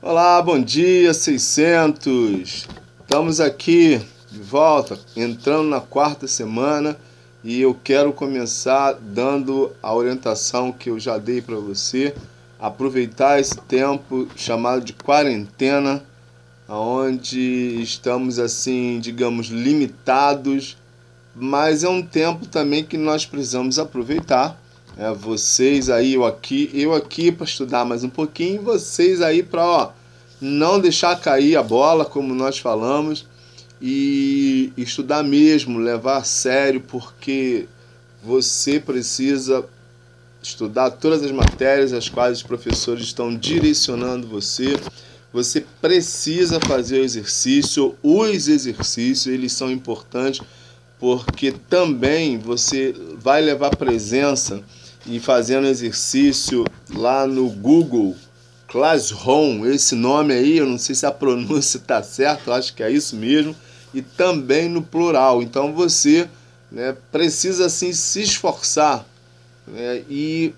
Olá, bom dia, 600. Estamos aqui de volta, entrando na quarta semana e eu quero começar dando a orientação que eu já dei para você. Aproveitar esse tempo chamado de quarentena, onde estamos assim, digamos, limitados, mas é um tempo também que nós precisamos aproveitar. Vocês aí, eu aqui para estudar mais um pouquinho, e vocês aí para não deixar cair a bola, como nós falamos, e estudar mesmo, levar a sério, porque você precisa estudar todas as matérias as quais os professores estão direcionando você. Você precisa fazer o exercício. Os exercícios, eles são importantes porque também você vai levar presença e fazendo exercício lá no Google Classroom, esse nome aí, eu não sei se a pronúncia está certa, eu acho que é isso mesmo, e também no plural. Então você, precisa assim se esforçar, e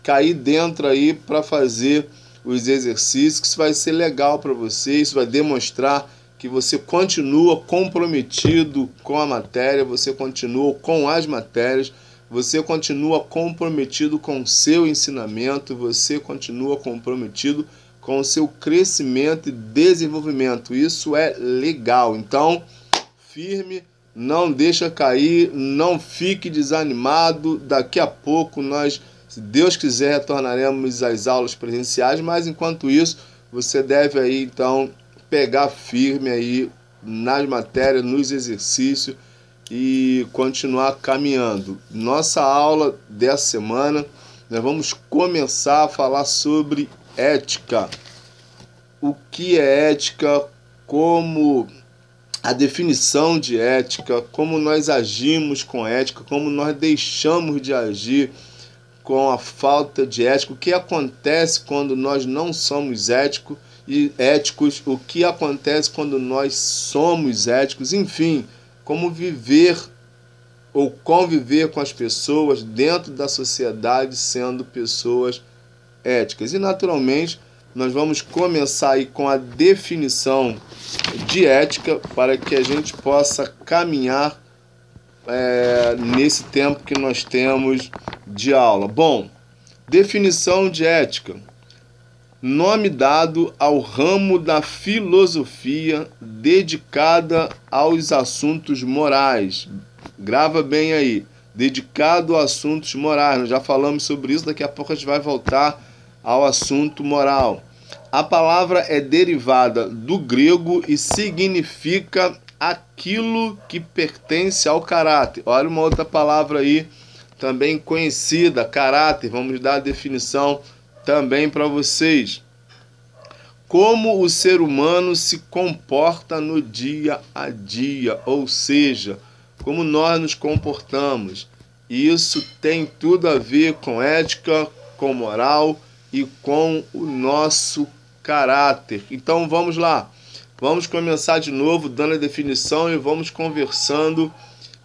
cair dentro aí para fazer os exercícios, que isso vai ser legal para você, isso vai demonstrar que você continua comprometido com a matéria, você continua com as matérias, você continua comprometido com o seu ensinamento, você continua comprometido com o seu crescimento e desenvolvimento. Isso é legal. Então, firme, não deixa cair, não fique desanimado. Daqui a pouco nós, se Deus quiser, retornaremos às aulas presenciais, mas enquanto isso, você deve aí então pegar firme aí nas matérias, nos exercícios e continuar caminhando. Nossa aula dessa semana, nós vamos começar a falar sobre ética. O que é ética, como a definição de ética, como nós agimos com ética, como nós deixamos de agir com a falta de ética, o que acontece quando nós não somos éticos, o que acontece quando nós somos éticos, enfim, como viver ou conviver com as pessoas dentro da sociedade sendo pessoas éticas. E naturalmente nós vamos começar aí com a definição de ética para que a gente possa caminhar nesse tempo que nós temos de aula. Bom, definição de ética. Nome dado ao ramo da filosofia dedicada aos assuntos morais. Grava bem aí. Dedicado a assuntos morais. Nós já falamos sobre isso, daqui a pouco a gente vai voltar ao assunto moral. A palavra é derivada do grego e significa aquilo que pertence ao caráter. Olha uma outra palavra aí, também conhecida, caráter. Vamos dar a definição também para vocês. Como o ser humano se comporta no dia a dia, ou seja, como nós nos comportamos. Isso tem tudo a ver com ética, com moral e com o nosso caráter. Então vamos lá. Vamos começar de novo dando a definição e vamos conversando,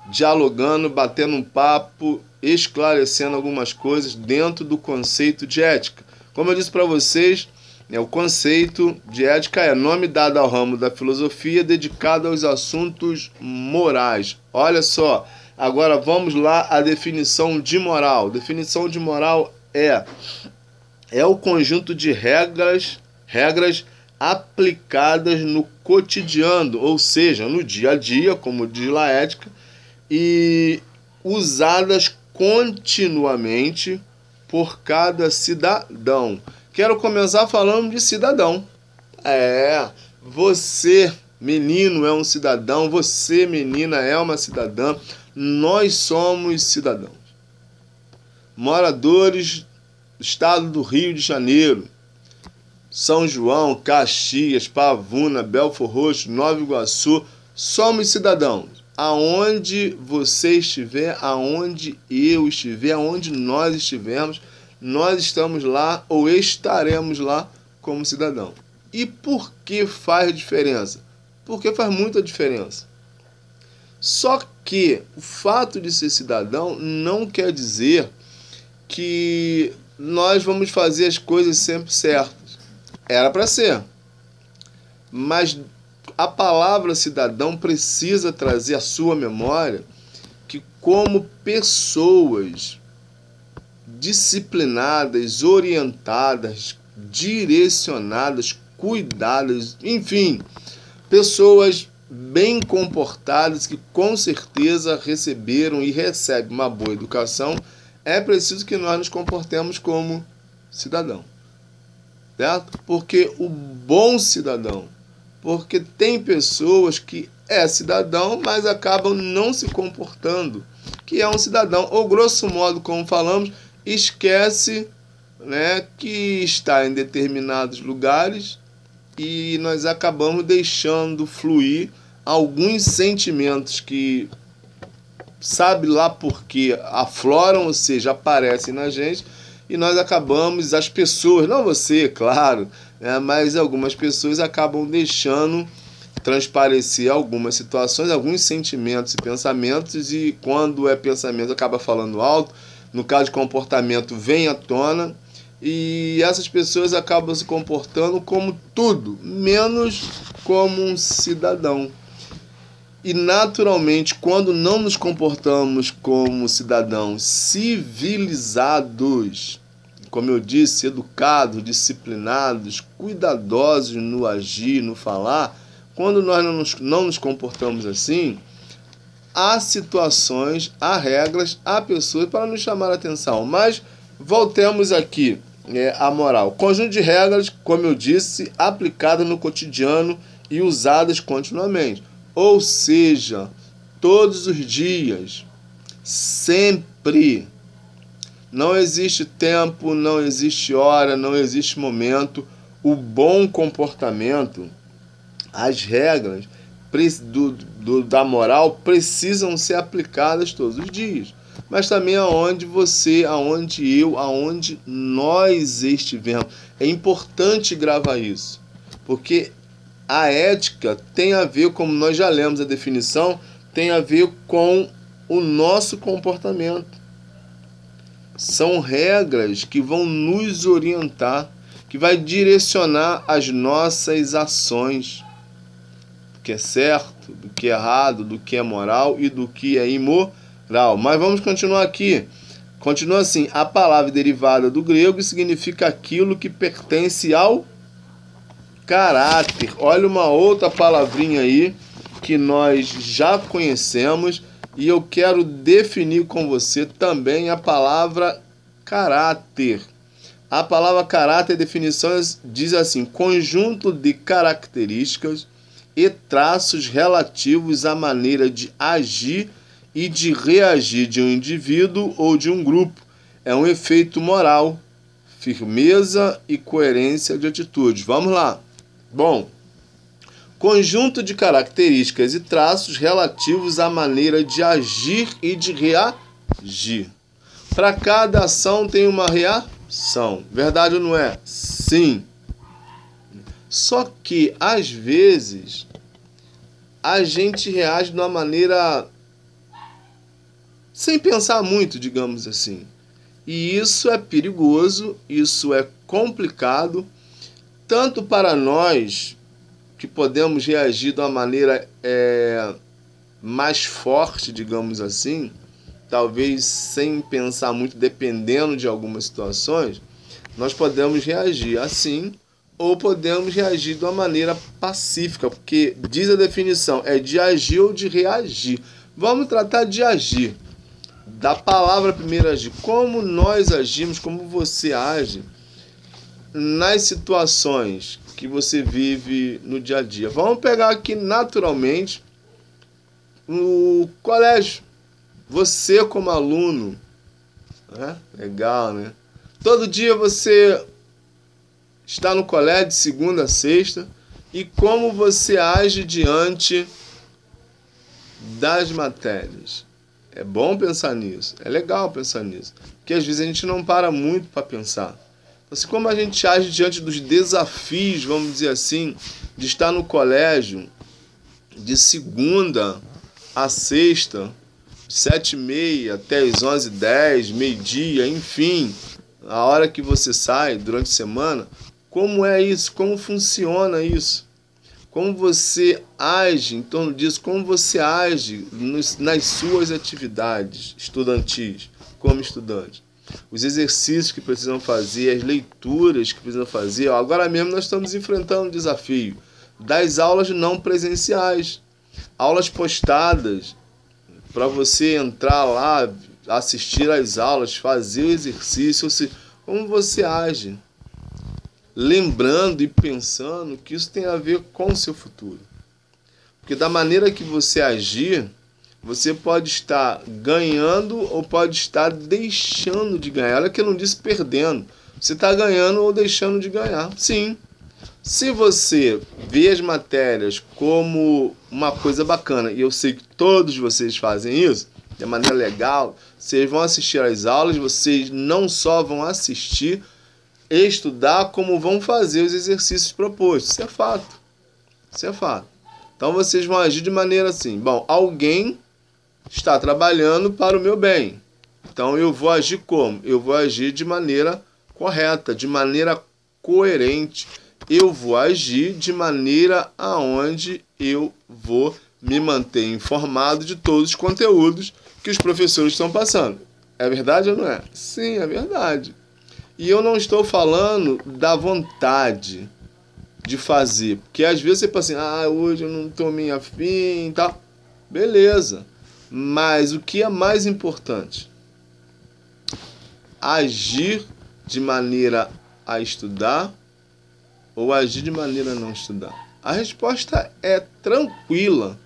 dialogando, batendo um papo, esclarecendo algumas coisas dentro do conceito de ética. Como eu disse para vocês, o conceito de ética é nome dado ao ramo da filosofia dedicado aos assuntos morais. Olha só, agora vamos lá à definição de moral. Definição de moral é o conjunto de regras aplicadas no cotidiano, ou seja, no dia a dia, como diz a ética, e usadas continuamente por cada cidadão. Quero começar falando de cidadão. Você, menino, é um cidadão, você, menina, é uma cidadã. Nós somos cidadãos. Moradores do estado do Rio de Janeiro, São João, Caxias, Pavuna, Belford Roxo, Nova Iguaçu, somos cidadãos. Aonde você estiver, aonde eu estiver, aonde nós estivermos, nós estamos lá ou estaremos lá como cidadão. E por que faz diferença? Porque faz muita diferença. Só que o fato de ser cidadão não quer dizer que nós vamos fazer as coisas sempre certas. Era para ser. Mas a palavra cidadão precisa trazer à sua memória que, como pessoas disciplinadas, orientadas, direcionadas, cuidadas, enfim, pessoas bem comportadas que com certeza receberam e recebem uma boa educação, é preciso que nós nos comportemos como cidadão, certo? Porque o bom cidadão, porque tem pessoas que é cidadão, mas acabam não se comportando, que é um cidadão, ou grosso modo, como falamos, esquece, né, que está em determinados lugares e nós acabamos deixando fluir alguns sentimentos que sabe lá por que afloram, ou seja, aparecem na gente, e nós acabamos, as pessoas, não você, claro, né, mas algumas pessoas acabam deixando transparecer algumas situações, alguns sentimentos e pensamentos, e quando é pensamento acaba falando alto, no caso de comportamento vem à tona, e essas pessoas acabam se comportando como tudo, menos como um cidadão. E naturalmente, quando não nos comportamos como cidadãos civilizados, como eu disse, educados, disciplinados, cuidadosos no agir, no falar, quando nós não nos comportamos assim, há situações, há regras, há pessoas para nos chamar a atenção. Mas voltemos aqui à moral. Conjunto de regras, como eu disse, aplicada no cotidiano e usadas continuamente. Ou seja, todos os dias, sempre. Não existe tempo, não existe hora, não existe momento. O bom comportamento, as regras da moral precisam ser aplicadas todos os dias. Mas também aonde você, aonde eu, aonde nós estivermos. É importante gravar isso, porque a ética tem a ver, como nós já lemos a definição, tem a ver com o nosso comportamento. São regras que vão nos orientar, que vai direcionar as nossas ações, do que é certo, do que é errado, do que é moral e do que é imoral. Mas vamos continuar aqui. Continua assim: a palavra derivada do grego significa aquilo que pertence ao caráter. Olha uma outra palavrinha aí que nós já conhecemos e eu quero definir com você também a palavra caráter. A palavra caráter, definições, diz assim: conjunto de características e traços relativos à maneira de agir e de reagir de um indivíduo ou de um grupo. É um efeito moral, firmeza e coerência de atitudes. Vamos lá. Bom, conjunto de características e traços relativos à maneira de agir e de reagir. Para cada ação tem uma reação. Verdade ou não é? Sim. Só que, às vezes, a gente reage de uma maneira sem pensar muito, digamos assim. E isso é perigoso, isso é complicado, tanto para nós, que podemos reagir de uma maneira mais forte, digamos assim, talvez sem pensar muito, dependendo de algumas situações, nós podemos reagir assim, ou podemos reagir de uma maneira pacífica, porque diz a definição, é de agir ou de reagir. Vamos tratar de agir. Da palavra primeiro agir. Como nós agimos, como você age nas situações que você vive no dia a dia. Vamos pegar aqui naturalmente no colégio. Você como aluno, né? Legal, né? Todo dia você está no colégio de segunda a sexta e como você age diante das matérias. É bom pensar nisso, é legal pensar nisso, porque às vezes a gente não para muito para pensar. Assim como a gente age diante dos desafios, vamos dizer assim, de estar no colégio de segunda a sexta, 7h30 até as 11h10, meio-dia, enfim, a hora que você sai durante a semana, como é isso, como funciona isso, como você age em torno disso, como você age nas suas atividades estudantis, como estudante. Os exercícios que precisam fazer, as leituras que precisam fazer. Agora mesmo nós estamos enfrentando o desafio das aulas não presenciais, aulas postadas, para você entrar lá, assistir às aulas, fazer o exercício, como você age. Lembrando e pensando que isso tem a ver com o seu futuro. Porque da maneira que você agir, você pode estar ganhando ou pode estar deixando de ganhar. Olha que eu não disse perdendo. Você está ganhando ou deixando de ganhar. Sim. Se você vê as matérias como uma coisa bacana, e eu sei que todos vocês fazem isso, de maneira legal, vocês vão assistir às aulas, vocês não só vão assistir, estudar, como vão fazer os exercícios propostos. Isso é fato. Isso é fato. Então vocês vão agir de maneira assim. Bom, alguém está trabalhando para o meu bem. Então eu vou agir como? Eu vou agir de maneira correta, de maneira coerente. Eu vou agir de maneira aonde eu vou me manter informado de todos os conteúdos que os professores estão passando. É verdade ou não é? Sim, é verdade. E eu não estou falando da vontade de fazer. Porque às vezes você pensa assim, hoje eu não estou meio afim e tal. Beleza. Mas o que é mais importante? Agir de maneira a estudar ou agir de maneira a não estudar? A resposta é tranquila.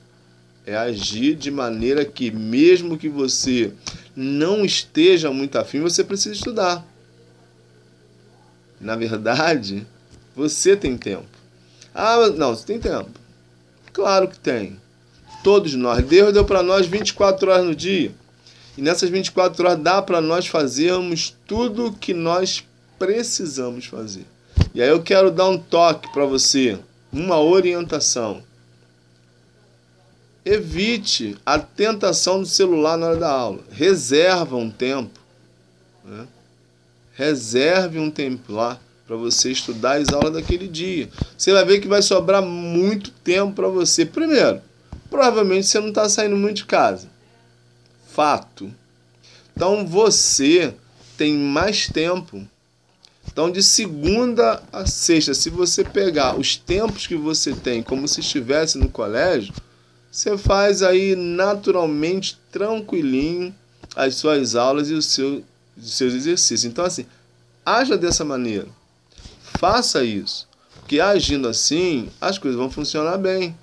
É agir de maneira que, mesmo que você não esteja muito afim, você precisa estudar. Na verdade, você tem tempo. Não, você tem tempo. Claro que tem. Todos nós. Deus deu para nós 24 horas no dia. E nessas 24 horas dá para nós fazermos tudo o que nós precisamos fazer. E aí eu quero dar um toque para você, uma orientação. Evite a tentação do celular na hora da aula. Reserva um tempo, né? Reserve um tempo lá para você estudar as aulas daquele dia. Você vai ver que vai sobrar muito tempo para você. Primeiro, provavelmente você não está saindo muito de casa. Fato. Então você tem mais tempo. Então de segunda a sexta, se você pegar os tempos que você tem como se estivesse no colégio, você faz aí naturalmente, tranquilinho, as suas aulas e os seus exercícios. Então assim, haja dessa maneira. Faça isso. Porque agindo assim, as coisas vão funcionar bem.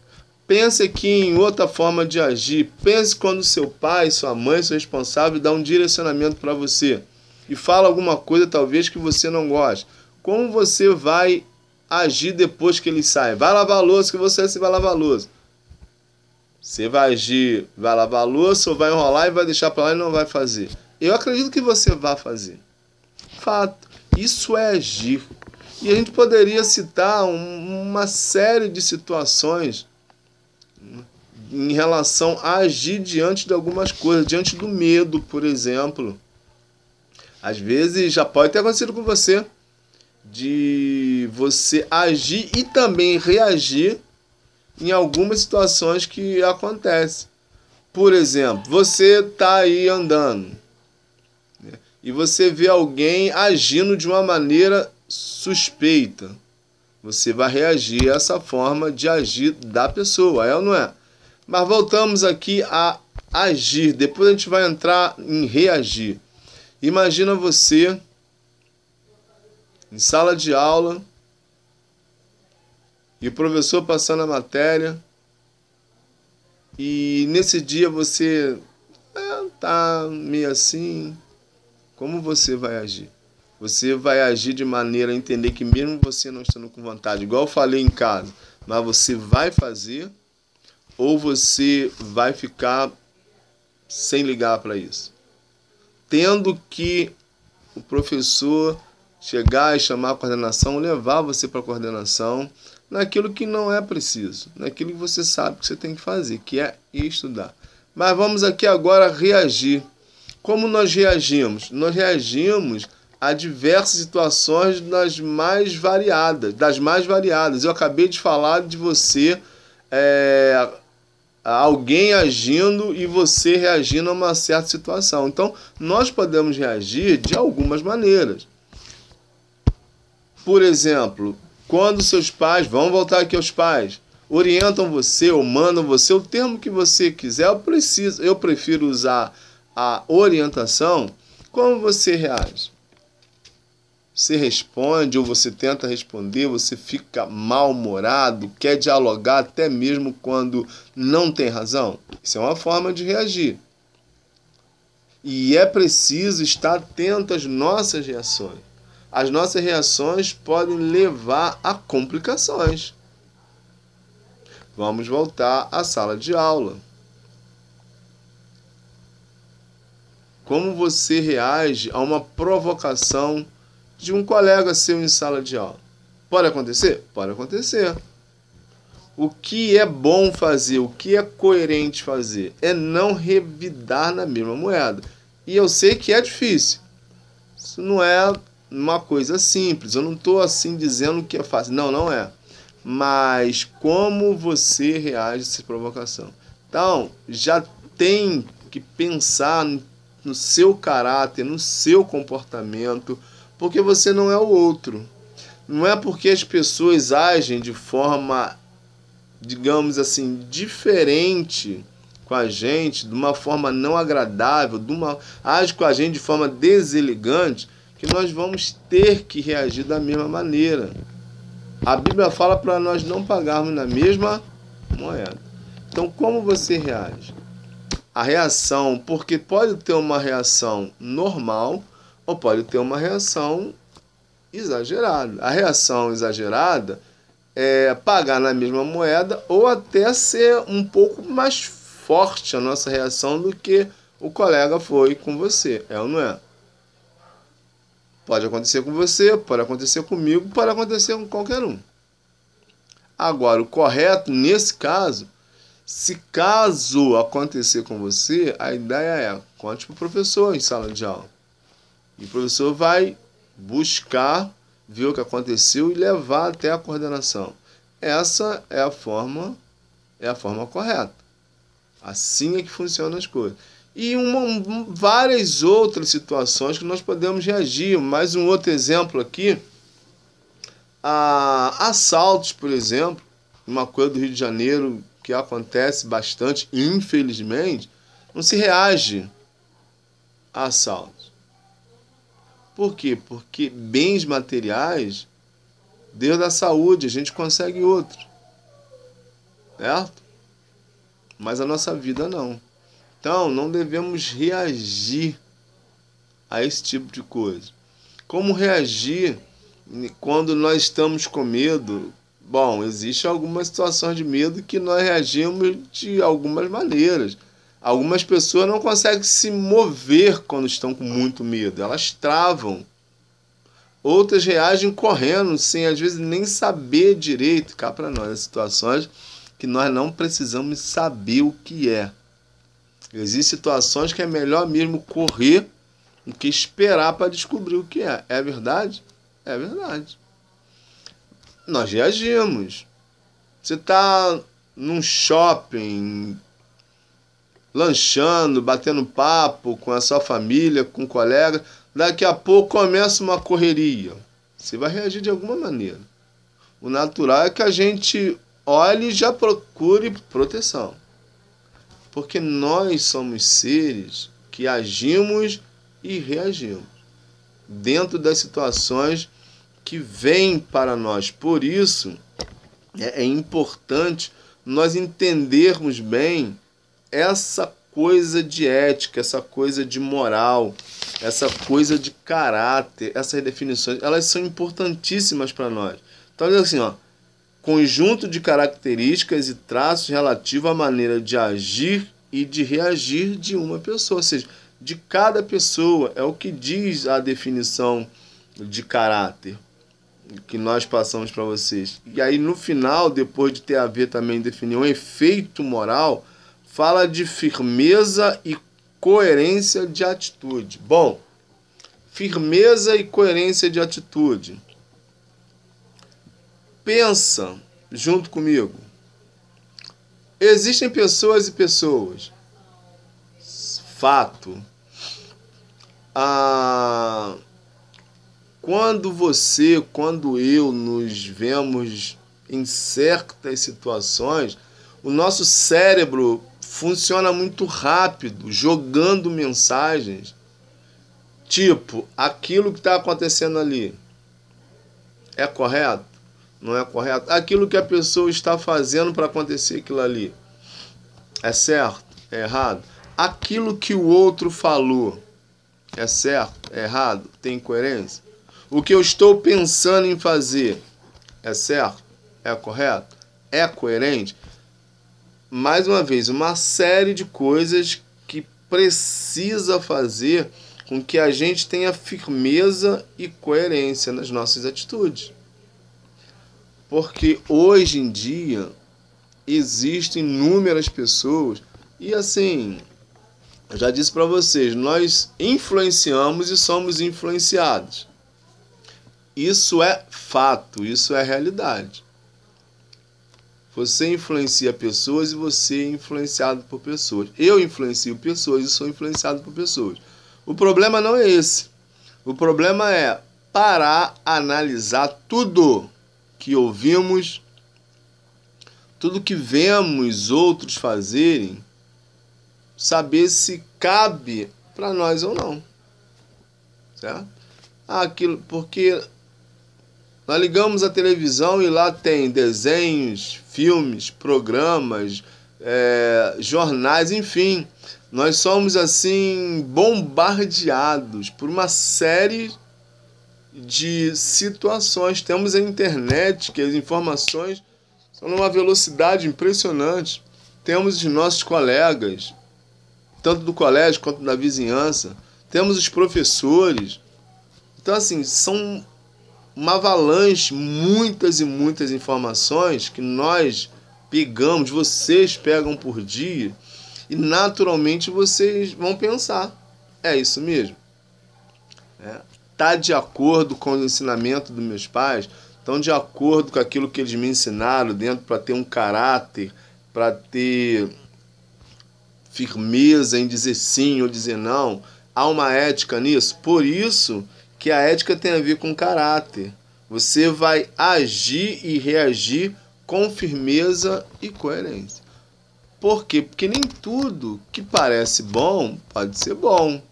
Pense aqui em outra forma de agir. Pense quando seu pai, sua mãe, seu responsável dá um direcionamento para você e fala alguma coisa talvez que você não goste. Como você vai agir depois que ele sai? Vai lavar a louça, que você vai lavar a louça. Você vai agir, vai lavar a louça ou vai enrolar e vai deixar para lá e não vai fazer? Eu acredito que você vai fazer. Fato. Isso é agir. E a gente poderia citar uma série de situações em relação a agir diante de algumas coisas, diante do medo, por exemplo. Às vezes já pode ter acontecido com você, de você agir e também reagir em algumas situações que acontecem. Por exemplo, você está aí andando, né, e você vê alguém agindo de uma maneira suspeita. Você vai reagir a essa forma de agir da pessoa, é ou não é? Mas voltamos aqui a agir. Depois a gente vai entrar em reagir. Imagina você em sala de aula e o professor passando a matéria e nesse dia você tá meio assim. Como você vai agir? Você vai agir de maneira a entender que mesmo você não estando com vontade, igual eu falei em casa, mas você vai fazer ou você vai ficar sem ligar para isso? Tendo que o professor chegar e chamar a coordenação, levar você para a coordenação naquilo que não é preciso, naquilo que você sabe que você tem que fazer, que é estudar. Mas vamos aqui agora reagir. Como nós reagimos? Nós reagimos a diversas situações das mais variadas. Eu acabei de falar de você, alguém agindo e você reagindo a uma certa situação. Então, nós podemos reagir de algumas maneiras. Por exemplo, quando seus pais, vamos voltar aqui aos pais, orientam você ou mandam você, o termo que você quiser, eu prefiro usar a orientação. Como você reage? Você responde ou você tenta responder, você fica mal-humorado, quer dialogar até mesmo quando não tem razão? Isso é uma forma de reagir. E é preciso estar atento às nossas reações. As nossas reações podem levar a complicações. Vamos voltar à sala de aula. Como você reage a uma provocação de um colega seu em sala de aula? Pode acontecer? Pode acontecer. O que é bom fazer, o que é coerente fazer, é não revidar na mesma moeda. E eu sei que é difícil. Isso não é uma coisa simples. Eu não estou assim dizendo que é fácil. Não, não é. Mas como você reage a essa provocação? Então, já tem que pensar no seu caráter, no seu comportamento, porque você não é o outro. Não é porque as pessoas agem de forma, digamos assim, diferente com a gente, de uma forma não agradável, agem com a gente de forma deselegante, que nós vamos ter que reagir da mesma maneira. A Bíblia fala para nós não pagarmos na mesma moeda. Então, como você reage? A reação, porque pode ter uma reação normal ou pode ter uma reação exagerada. A reação exagerada é pagar na mesma moeda ou até ser um pouco mais forte a nossa reação do que o colega foi com você. É ou não é? Pode acontecer com você, pode acontecer comigo, pode acontecer com qualquer um. Agora, o correto nesse caso, se caso acontecer com você, a ideia é conte para o professor em sala de aula. E o professor vai buscar ver o que aconteceu e levar até a coordenação. Essa é a forma correta. Assim é que funcionam as coisas. E várias outras situações que nós podemos reagir. Mais um outro exemplo aqui. Assaltos, por exemplo. Uma coisa do Rio de Janeiro que acontece bastante, infelizmente. Não se reage a assaltos. Por quê? Porque bens materiais, Deus dá saúde, a gente consegue outros. Certo? Mas a nossa vida não. Então, não devemos reagir a esse tipo de coisa. Como reagir quando nós estamos com medo? Bom, existem algumas situações de medo que nós reagimos de algumas maneiras. Algumas pessoas não conseguem se mover quando estão com muito medo. Elas travam. Outras reagem correndo, sem às vezes nem saber direito. Cá para nós, as situações que nós não precisamos saber o que é. Existem situações que é melhor mesmo correr do que esperar para descobrir o que é. É verdade? É verdade. Nós reagimos. Você está num shopping, lanchando, batendo papo com a sua família, com um colega. Daqui a pouco começa uma correria. Você vai reagir de alguma maneira. O natural é que a gente olhe e já procure proteção. Porque nós somos seres que agimos e reagimos dentro das situações que vêm para nós. Por isso, é importante nós entendermos bem essa coisa de ética, essa coisa de moral, essa coisa de caráter, essas definições, elas são importantíssimas para nós. Então, assim, conjunto de características e traços relativo à maneira de agir e de reagir de uma pessoa, ou seja, de cada pessoa, é o que diz a definição de caráter que nós passamos para vocês. E aí no final, depois de ter a ver também definir um efeito moral, fala de firmeza e coerência de atitude. Bom, firmeza e coerência de atitude. Pensa junto comigo. Existem pessoas e pessoas. Fato. Quando eu nos vemos em certas situações, o nosso cérebro funciona muito rápido, jogando mensagens, tipo, aquilo que está acontecendo ali é correto? Não é correto? Aquilo que a pessoa está fazendo para acontecer aquilo ali é certo? É errado? Aquilo que o outro falou é certo? É errado? Tem coerência? O que eu estou pensando em fazer é certo? É correto? É coerente? Mais uma vez, uma série de coisas que precisa fazer com que a gente tenha firmeza e coerência nas nossas atitudes. Porque hoje em dia existem inúmeras pessoas e assim, eu já disse para vocês, nós influenciamos e somos influenciados. Isso é fato, isso é realidade. Você influencia pessoas e você é influenciado por pessoas. Eu influencio pessoas e sou influenciado por pessoas. O problema não é esse. O problema é parar, analisar tudo que ouvimos, tudo que vemos outros fazerem, saber se cabe para nós ou não. Certo? Aquilo, porque nós ligamos a televisão e lá tem desenhos, filmes, programas, jornais, enfim. Nós somos assim bombardeados por uma série de situações. Temos a internet, que as informações são numa velocidade impressionante. Temos os nossos colegas, tanto do colégio quanto da vizinhança. Temos os professores. Então, assim, são uma avalanche, muitas e muitas informações que nós pegamos, vocês pegam por dia, e naturalmente vocês vão pensar, é isso mesmo? Está de acordo com o ensinamento dos meus pais? Estão de acordo com aquilo que eles me ensinaram dentro para ter um caráter, para ter firmeza em dizer sim ou dizer não? Há uma ética nisso? Por isso que a ética tem a ver com caráter. Você vai agir e reagir com firmeza e coerência. Por quê? Porque nem tudo que parece bom pode ser bom.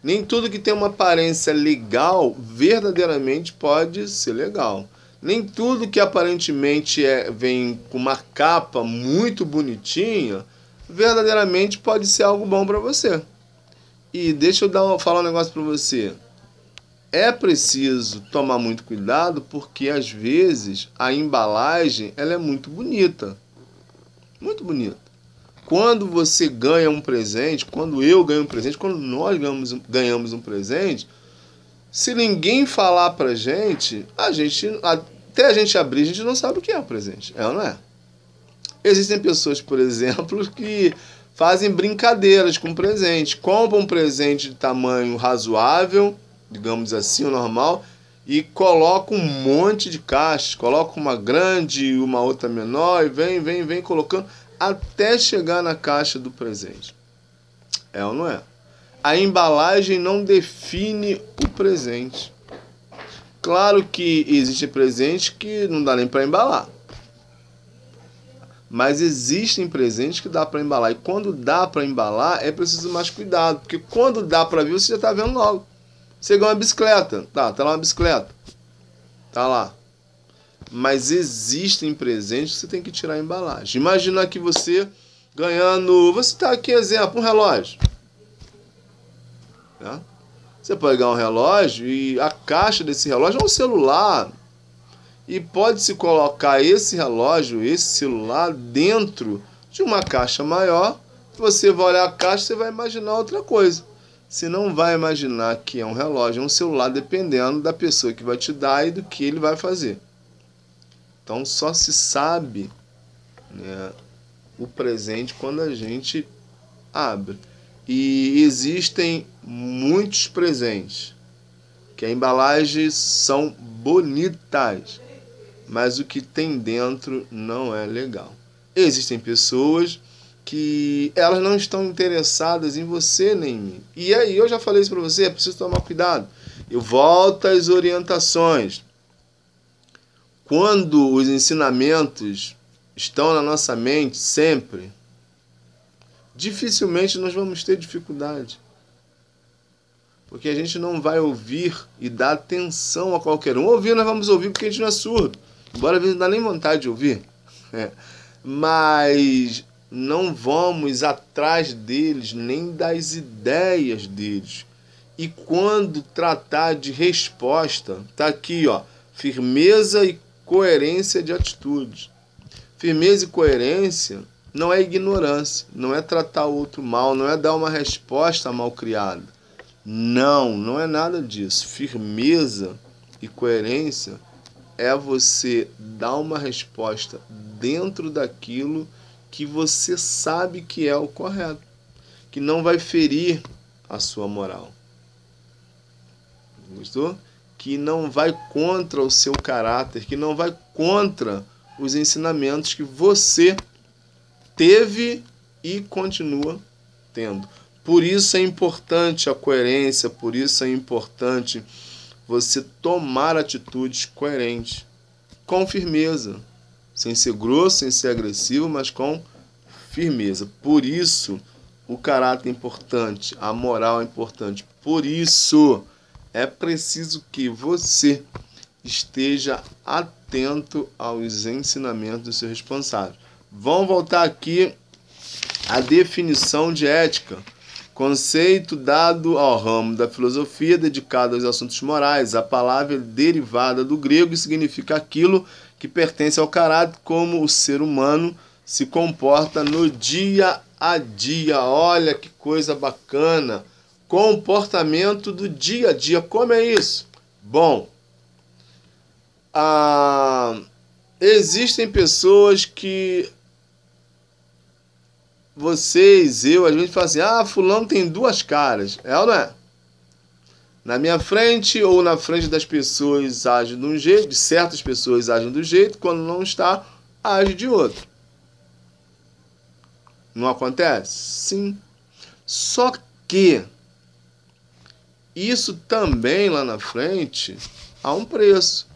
Nem tudo que tem uma aparência legal verdadeiramente pode ser legal. Nem tudo que aparentemente vem com uma capa muito bonitinha verdadeiramente pode ser algo bom para você. E deixa eu falar um negócio para você. É preciso tomar muito cuidado porque às vezes a embalagem ela é muito bonita. Muito bonita. Quando você ganha um presente, quando eu ganho um presente, quando nós ganhamos um presente, se ninguém falar pra gente, até a gente abrir, a gente não sabe o que é o presente. É ou não é? Existem pessoas, por exemplo, que fazem brincadeiras com presente. Compram um presente de tamanho razoável, digamos assim, o normal, e colocam um monte de caixas. Colocam uma grande e uma outra menor e vem colocando até chegar na caixa do presente. É ou não é? A embalagem não define o presente. Claro que existe presente que não dá nem para embalar. Mas existem presentes que dá para embalar. E quando dá para embalar, é preciso mais cuidado. Porque quando dá para ver, você já está vendo logo. Você ganha uma bicicleta. Tá lá uma bicicleta. Tá lá. Mas existem presentes que você tem que tirar a embalagem. Imagina que você ganhando... Você está aqui, exemplo, um relógio. Tá? Você pode ganhar um relógio e a caixa desse relógio é um celular. E pode-se colocar esse relógio, esse celular, dentro de uma caixa maior. Você vai olhar a caixa e você vai imaginar outra coisa. Você não vai imaginar que é um relógio, é um celular, dependendo da pessoa que vai te dar e do que ele vai fazer. Então só se sabe, né, o presente quando a gente abre. E existem muitos presentes. que as embalagens são bonitas, mas o que tem dentro não é legal. Existem pessoas que elas não estão interessadas em você nem em mim. E aí, eu já falei isso para você, é preciso tomar cuidado. Eu volto às orientações. Quando os ensinamentos estão na nossa mente sempre, dificilmente nós vamos ter dificuldade. Porque a gente não vai ouvir e dar atenção a qualquer um. Ouvir, nós vamos ouvir porque a gente não é surdo. Embora às vezes não dá nem vontade de ouvir. Mas não vamos atrás deles, nem das ideias deles. E quando tratar de resposta, tá aqui, ó, firmeza e coerência de atitudes. Firmeza e coerência não é ignorância, não é tratar o outro mal, não é dar uma resposta mal criada. Não, não é nada disso. Firmeza e coerência é você dar uma resposta dentro daquilo que você sabe que é o correto, que não vai ferir a sua moral. Gostou? Que não vai contra o seu caráter, que não vai contra os ensinamentos que você teve e continua tendo. Por isso é importante a coerência, por isso é importante você tomar atitudes coerentes, com firmeza, sem ser grosso, sem ser agressivo, mas com firmeza. Por isso o caráter é importante, a moral é importante. Por isso é preciso que você esteja atento aos ensinamentos do seu responsável. Vamos voltar aqui à definição de ética. Conceito dado ao ramo da filosofia dedicado aos assuntos morais. A palavra é derivada do grego e significa aquilo que pertence ao caráter, como o ser humano se comporta no dia a dia. Olha que coisa bacana! Comportamento do dia a dia. Como é isso? Bom, existem pessoas que vocês, eu, a gente fala assim, fulano tem duas caras. É ou não é? Na minha frente ou na frente das pessoas age de um jeito, de certas pessoas agem de um jeito, quando não está, age de outro. Não acontece? Sim. Só que isso também lá na frente há um preço.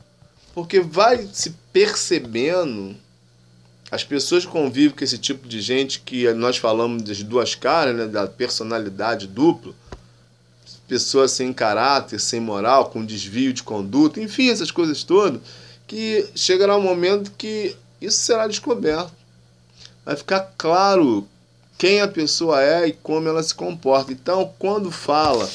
Porque vai se percebendo, as pessoas que convivem com esse tipo de gente que nós falamos das duas caras, né, da personalidade dupla, pessoas sem caráter, sem moral, com desvio de conduta, enfim, essas coisas todas, que chegará um momento que isso será descoberto. Vai ficar claro quem a pessoa é e como ela se comporta. Então, quando fala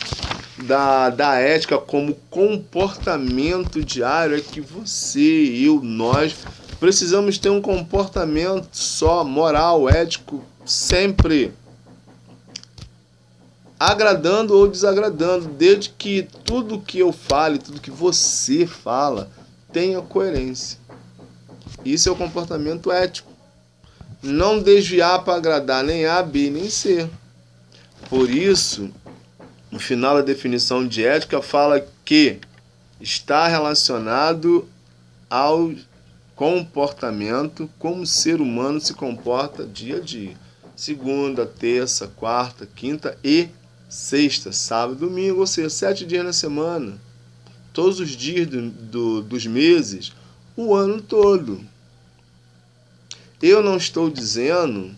da ética como comportamento diário, é que você, eu, nós precisamos ter um comportamento só, moral, ético, sempre agradando ou desagradando, desde que tudo que eu fale, tudo que você fala, tenha coerência. Isso é o comportamento ético. Não desviar para agradar nem A, B, nem C. Por isso, no final da definição de ética, fala que está relacionado ao comportamento, como o ser humano se comporta dia a dia. Segunda, terça, quarta, quinta e sexta, sábado, domingo, ou seja, 7 dias na semana. Todos os dias dos meses, o ano todo. Eu não estou dizendo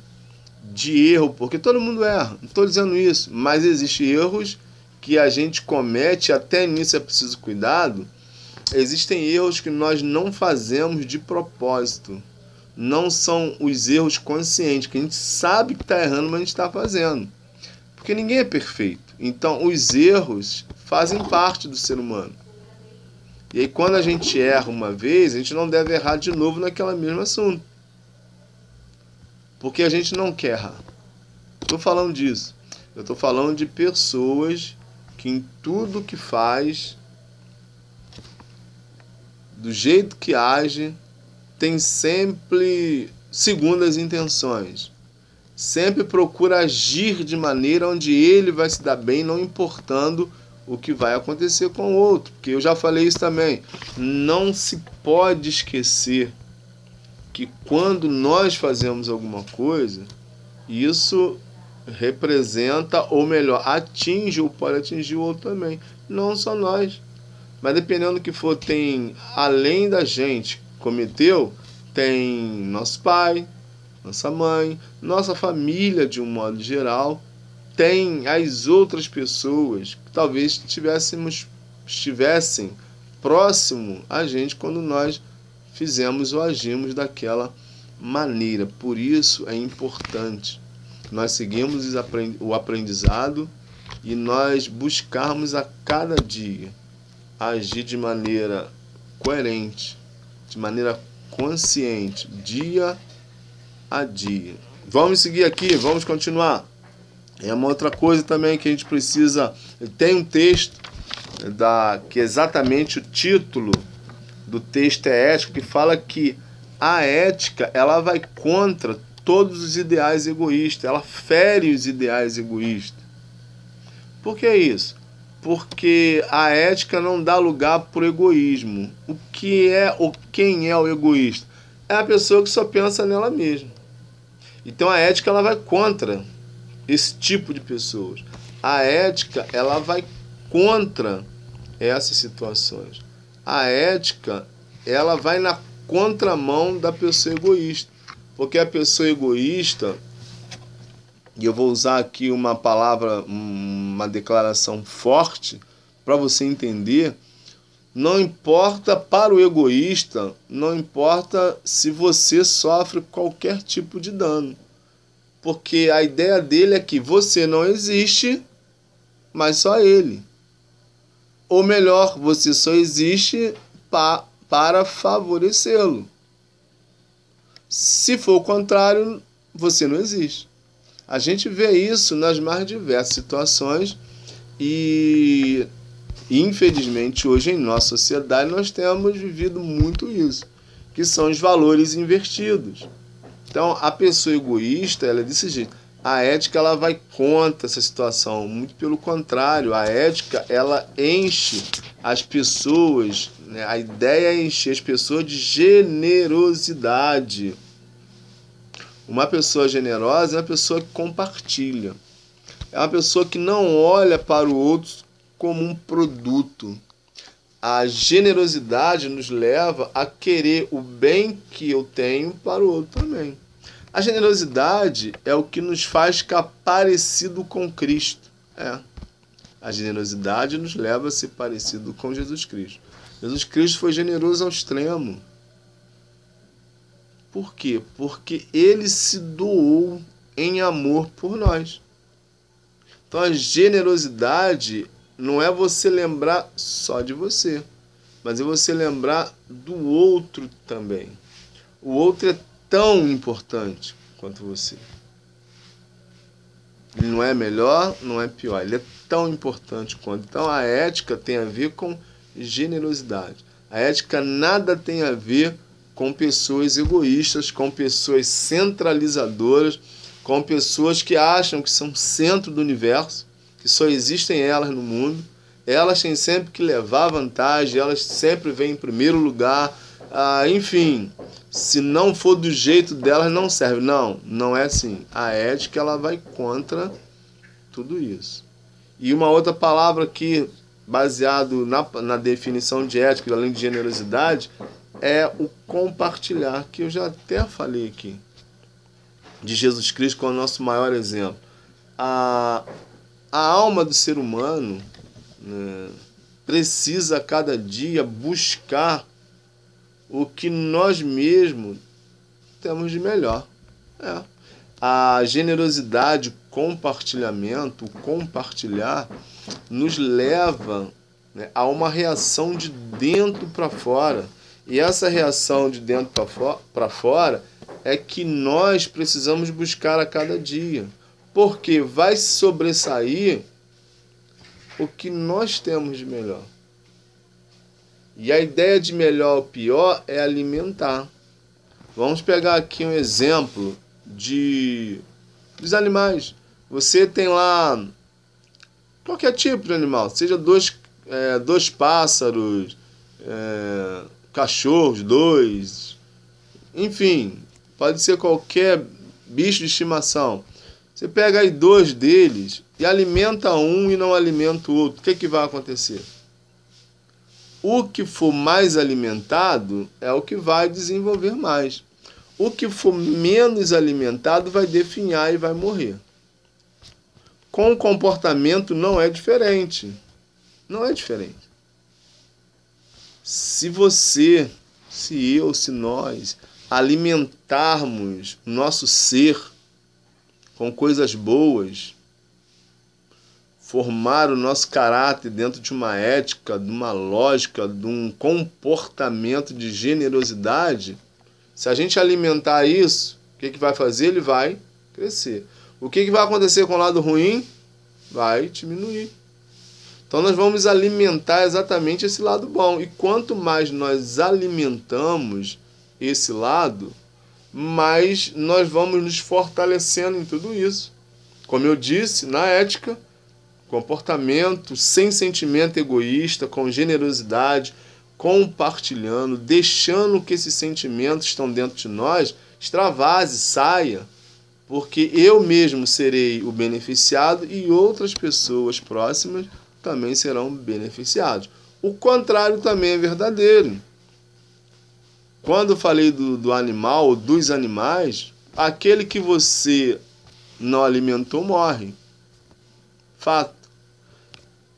de erro, porque todo mundo erra, não estou dizendo isso, mas existem erros que a gente comete, até nisso é preciso cuidado. Existem erros que nós não fazemos de propósito, não são os erros conscientes, que a gente sabe que está errando, mas a gente está fazendo, porque ninguém é perfeito. Então os erros fazem parte do ser humano, e aí quando a gente erra uma vez, a gente não deve errar de novo naquele mesmo assunto, porque a gente não quer errar. Estou falando disso. Eu estou falando de pessoas que em tudo que faz, do jeito que age, tem sempre segundas intenções. Sempre procura agir de maneira onde ele vai se dar bem, não importando o que vai acontecer com o outro. Porque eu já falei isso também. Não se pode esquecer que quando nós fazemos alguma coisa, isso representa, ou melhor, atinge ou pode atingir o outro também. Não só nós. Mas dependendo do que for, tem, além da gente cometeu, tem nosso pai, nossa mãe, nossa família de um modo geral, tem as outras pessoas que talvez estivessem próximo a gente quando nós fizemos ou agimos daquela maneira. Por isso é importante nós seguirmos o aprendizado e nós buscarmos a cada dia agir de maneira coerente, de maneira consciente, dia a dia. Vamos seguir aqui, vamos continuar. É uma outra coisa também que a gente precisa... Tem um texto, que exatamente o título do texto é ética, que fala que a ética ela vai contra todos os ideais egoístas, ela fere os ideais egoístas. Por que isso? Porque a ética não dá lugar para o egoísmo. O que é ou quem é o egoísta? É a pessoa que só pensa nela mesma. Então a ética ela vai contra esse tipo de pessoas. A ética ela vai contra essas situações. A ética ela vai na contramão da pessoa egoísta. Porque a pessoa egoísta, e eu vou usar aqui uma palavra, uma declaração forte para você entender, não importa para o egoísta, não importa se você sofre qualquer tipo de dano. Porque a ideia dele é que você não existe, mas só ele. Ou melhor, você só existe para favorecê-lo. Se for o contrário, você não existe. A gente vê isso nas mais diversas situações e, infelizmente, hoje em nossa sociedade nós temos vivido muito isso, que são os valores invertidos. Então, a pessoa egoísta, ela é desse jeito. A ética, ela vai contra essa situação. Muito pelo contrário, a ética, ela enche as pessoas, né? A ideia é encher as pessoas de generosidade. Uma pessoa generosa é uma pessoa que compartilha. É uma pessoa que não olha para o outro como um produto. A generosidade nos leva a querer o bem que eu tenho para o outro também. A generosidade é o que nos faz ficar parecido com Cristo. A generosidade nos leva a ser parecido com Jesus Cristo. Jesus Cristo foi generoso ao extremo. Por quê? Porque ele se doou em amor por nós. Então a generosidade não é você lembrar só de você, mas é você lembrar do outro também. O outro é tão importante quanto você. Ele não é melhor, não é pior. Ele é tão importante quanto. Então a ética tem a ver com generosidade. A ética nada tem a ver com pessoas egoístas, com pessoas centralizadoras, com pessoas que acham que são centro do universo, que só existem elas no mundo. Elas têm sempre que levar vantagem, elas sempre vêm em primeiro lugar. Enfim, se não for do jeito delas, não serve. Não, não é assim. A ética ela vai contra tudo isso. E uma outra palavra aqui, baseado na definição de ética, além de generosidade, é o compartilhar, que eu já até falei aqui, de Jesus Cristo como nosso maior exemplo. A alma do ser humano, né, precisa a cada dia buscar o que nós mesmos temos de melhor. A generosidade, o compartilhamento, o compartilhar, nos leva, né, a uma reação de dentro para fora. E essa reação de dentro para fora é que nós precisamos buscar a cada dia. Porque vai sobressair o que nós temos de melhor. E a ideia de melhor ou pior é alimentar. Vamos pegar aqui um exemplo dos animais. Você tem lá qualquer tipo de animal, seja dois pássaros, cachorros, dois, enfim, pode ser qualquer bicho de estimação. Você pega aí dois deles e alimenta um e não alimenta o outro. O que vai acontecer? O que for mais alimentado é o que vai desenvolver mais. O que for menos alimentado vai definhar e vai morrer. Com o comportamento não é diferente. Não é diferente. Se você, se eu, se nós alimentarmos o nosso ser com coisas boas, formar o nosso caráter dentro de uma ética, de uma lógica, de um comportamento de generosidade, se a gente alimentar isso, o que vai fazer? Ele vai crescer. O que vai acontecer com o lado ruim? Vai diminuir. Então nós vamos alimentar exatamente esse lado bom. E quanto mais nós alimentamos esse lado, mais nós vamos nos fortalecendo em tudo isso. Como eu disse, na ética, comportamento sem sentimento egoísta, com generosidade, compartilhando, deixando que esses sentimentos que estão dentro de nós extravase, saia, porque eu mesmo serei o beneficiado e outras pessoas próximas também serão beneficiados. O contrário também é verdadeiro. Quando eu falei do animal, dos animais, aquele que você não alimentou morre. Fato.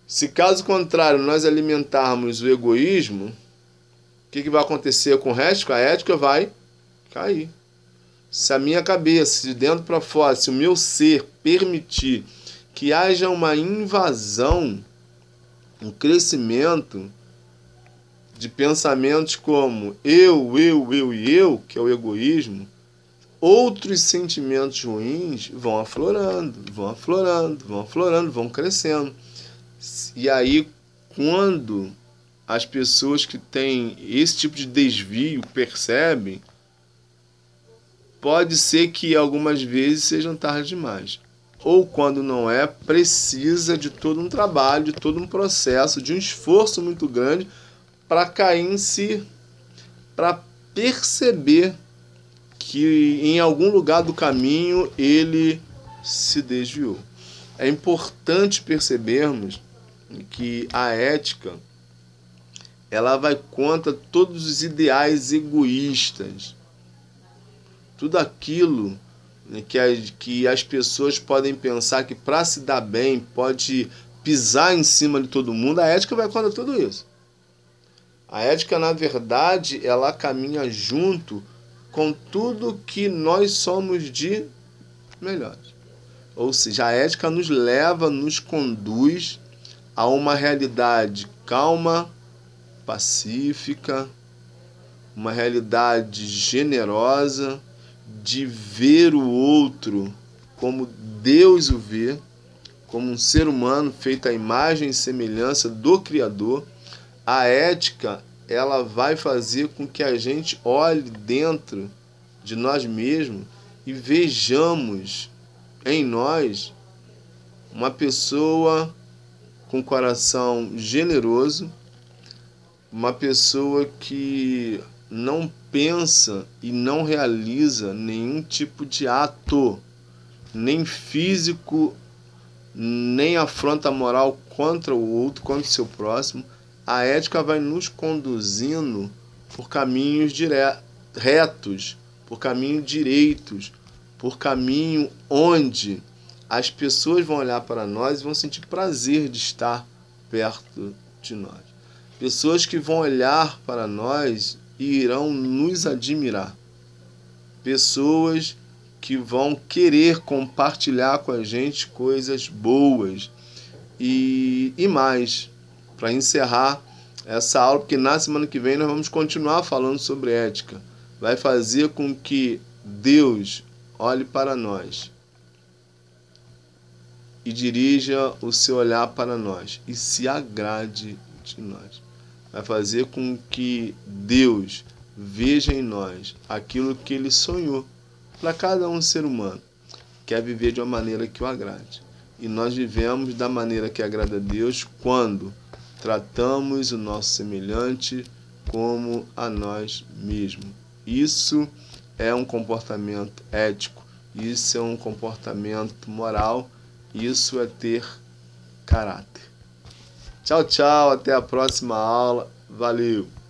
Se caso contrário nós alimentarmos o egoísmo, o que vai acontecer com o resto? A ética vai cair. Se a minha cabeça, de dentro para fora, se o meu ser permitir que haja uma invasão, um crescimento de pensamentos como eu, e eu, que é o egoísmo, outros sentimentos ruins vão aflorando, vão crescendo. E aí, quando as pessoas que têm esse tipo de desvio percebem, pode ser que algumas vezes sejam tarde demais. Ou quando não é, precisa de todo um trabalho, de todo um processo, de um esforço muito grande para cair em si, para perceber que em algum lugar do caminho ele se desviou. É importante percebermos que a ética ela vai contra todos os ideais egoístas. Tudo aquilo que as pessoas podem pensar que para se dar bem pode pisar em cima de todo mundo, a ética vai contra tudo isso. A ética, na verdade, ela caminha junto com tudo que nós somos de melhores. Ou seja, a ética nos leva, nos conduz a uma realidade calma, pacífica, uma realidade generosa, de ver o outro como Deus o vê, como um ser humano feito à imagem e semelhança do Criador. A ética, ela vai fazer com que a gente olhe dentro de nós mesmos e vejamos em nós uma pessoa com coração generoso, uma pessoa que não pensa e não realiza nenhum tipo de ato, nem físico, nem afronta moral contra o outro, contra o seu próximo. A ética vai nos conduzindo por caminhos retos, por caminhos direitos, por caminho onde as pessoas vão olhar para nós e vão sentir prazer de estar perto de nós. Pessoas que vão olhar para nós e irão nos admirar. Pessoas que vão querer compartilhar com a gente coisas boas. E mais, para encerrar essa aula, porque na semana que vem nós vamos continuar falando sobre ética. Vai fazer com que Deus olhe para nós e dirija o seu olhar para nós e se agrade de nós. Vai fazer com que Deus veja em nós aquilo que Ele sonhou para cada um ser humano. Quer viver de uma maneira que o agrade. e nós vivemos da maneira que agrada a Deus quando tratamos o nosso semelhante como a nós mesmos. Isso é um comportamento ético, isso é um comportamento moral, isso é ter caráter. Tchau, tchau, até a próxima aula. Valeu!